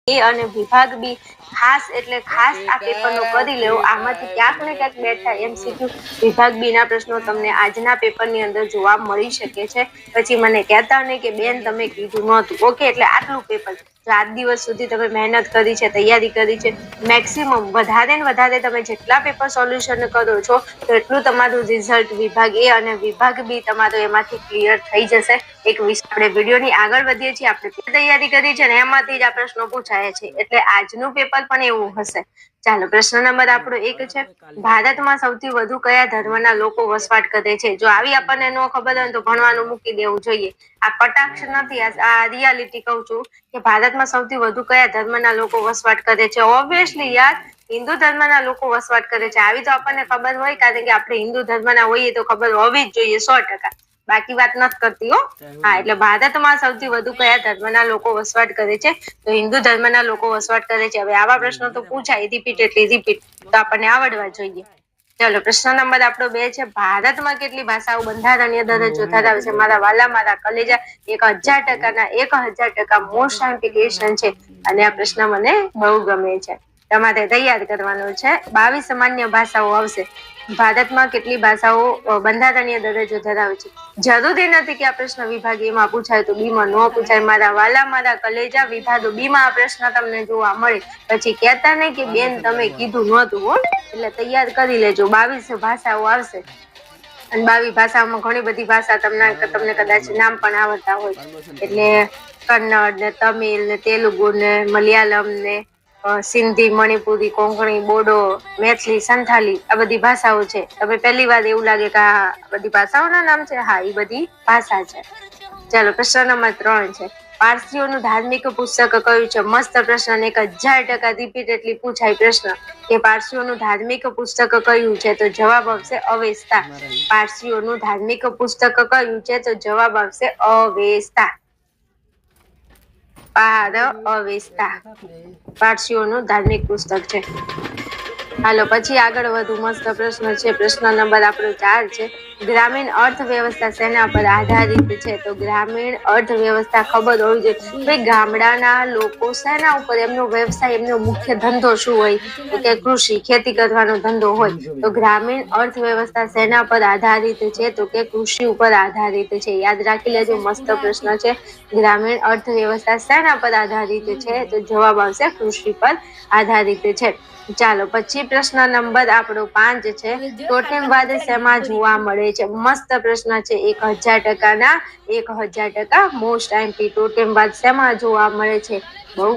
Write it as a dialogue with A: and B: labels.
A: એ અને વિભાગ બી ખાસ એટલે ખાસ આ પેપરનો કરી લેવો. આમાંથી ક્યાંક ને ક્યાંક બેઠા MCQ વિભાગ બી ના પ્રશ્નો તમને આજના પેપરની અંદર જોવા મળી શકે છે. પછી મને કહેતા નહીં કે બેન તમે કીધું નહોતું. ઓકે, એટલે આટલું પેપર 4 દિવસ સુધી તમે મહેનત કરી છે, તૈયારી કરી છે. મેક્સિમમ વધારે ને વધારે તમે જેટલા પેપર સોલ્યુશન કરો છો તો એટલું તમારું રિઝલ્ટ વિભાગ એ અને વિભાગ બી તમારો એમાંથી ક્લિયર થઈ જશે. એક આપણે વિડીયોની આગળ વધીએ છીએ. આપણે તૈયારી કરી છે ને એમાંથી જ આ પ્રશ્નો પૂછાય છે. એટલે આજનું પેપર પણ એવું હશે. ચાલો, પ્રશ્ન નંબર આપણો 1 છે. ભારતમાં સૌથી વધુ કયા ધર્મના લોકો વસવાટ કરે છે? જો આવી આપણને ન ખબર હોય તો ભણવાનું મૂકી દેવું જોઈએ. આ કટાક્ષ નથી, આ રિયાલિટી કહું છું કે ભારતમાં સૌથી વધુ કયા ધર્મના લોકો વસવાટ કરે છે. ઓબ્વિયસલી યાર, હિન્દુ ધર્મના લોકો વસવાટ કરે છે. આવી તો આપણને ખબર હોય, કારણ કે આપણે હિન્દુ ધર્મના હોઈએ તો ખબર હોવી જ જોઈએ 100%. બાકી વાત નથી કરતી હો. હા, એટલે ભારતમાં સૌથી વધુ કયા ધર્મના લોકો વસવાટ કરે છે? તો હિન્દુ ધર્મના લોકો વસવાટ કરે છે. હવે આવા પ્રશ્નો તો પૂછાય રિપીટ તો આપણને આવડવા જોઈએ. ચલો, પ્રશ્ન નંબર આપણો 2 છે. ભારતમાં કેટલી ભાષાઓ બંધારણીય દરજ્જો ધરાવે છે? મારા વાલા, મારા કલેજા, 1000%ના 1000% મોસ્ટ એમ્પ્લિકેશન છે. અને આ પ્રશ્ન મને બહુ ગમે છે. તમારે તૈયાર કરવાનો છે. 22 સામાન્ય ભાષાઓ આવશે. ભારતમાં કેટલી ભાષાઓ બંધારણીય દરજ્જો ધરાવે છે? જરૂરી નથી કે આ પ્રશ્ન વિભાગ એમાં પૂછાય તો બીમાં ન પૂછાય. મારા વાલા, મારા કલેજા, વિભાગ બીમાં આ પ્રશ્ન તમને જોવા મળે. પછી કહેતા નહીં કે બેન તમે કીધું નહોતું હો. એટલે તૈયાર કરી લેજો. 22 ભાષાઓ આવશે. અને 22 ભાષાઓમાં ઘણી બધી ભાષા તમને કદાચ નામ પણ આવડતા હોય. એટલે કન્નડ ને, તમિલ ને, તેલુગુ ને, મલયાલમ ને, સિંધી, મણિપુરી, કોંકણી, બોડો, મેથલી, સંથાલી, આ બધી ભાષાઓ છે. તમે પહેલી વાર એવું લાગે કે આ બધી ભાષાઓના નામ છે. હા, એ બધી ભાષા છે. ચાલો, પ્રશ્ન નંબર 3 છે. પારસીઓનું ધાર્મિક પુસ્તક કયું છે? મસ્ત પ્રશ્ન, 1000% રિપીટેડલી પૂછાય પ્રશ્ન કે પારસીઓનું ધાર્મિક પુસ્તક કયું છે? તો જવાબ આવશે અવેસ્તા. પારસીઓનું ધાર્મિક પુસ્તક કયું છે? તો જવાબ આવશે અવેસ્તા. અવેસ્તા પારસીઓનું ધાર્મિક પુસ્તક છે. હાલો, પછી આગળ વધુ. મસ્ત પ્રશ્ન છે. પ્રશ્ન નંબર આપણો 4 છે. ગ્રામીણ અર્થવ્યવસ્થા શેના પર આધારિત છે? તો ગ્રામીણ અર્થવ્યવસ્થા ખબર હોવી જોઈએ. ભાઈ, ગામડાના લોકો શેના ઉપર એમનો વ્યવસાય, એમનો મુખ્ય ધંધો શું હોય? તો કે કૃષિ, ખેતી કરવાનો ધંધો હોય. તો ગ્રામીણ અર્થવ્યવસ્થા શેના પર આધારિત છે? તો કે કૃષિ ઉપર આધારિત છે. યાદ રાખી લેજો. મસ્ત પ્રશ્ન છે. ગ્રામીણ અર્થવ્યવસ્થા શેના પર આધારિત છે? તો જવાબ આવશે કૃષિ પર આધારિત છે. ચાલો, પછી પ્રશ્ન નંબર આપણો 5 છે. ટોટેમવાદ શેમાં જોવા મળે છે? મસ્ત પ્રશ્ન છે. 1000%ના 1000% મોસ્ટ એમપી. ટોટેમવાદ શેમાં જોવા મળે છે? બહુ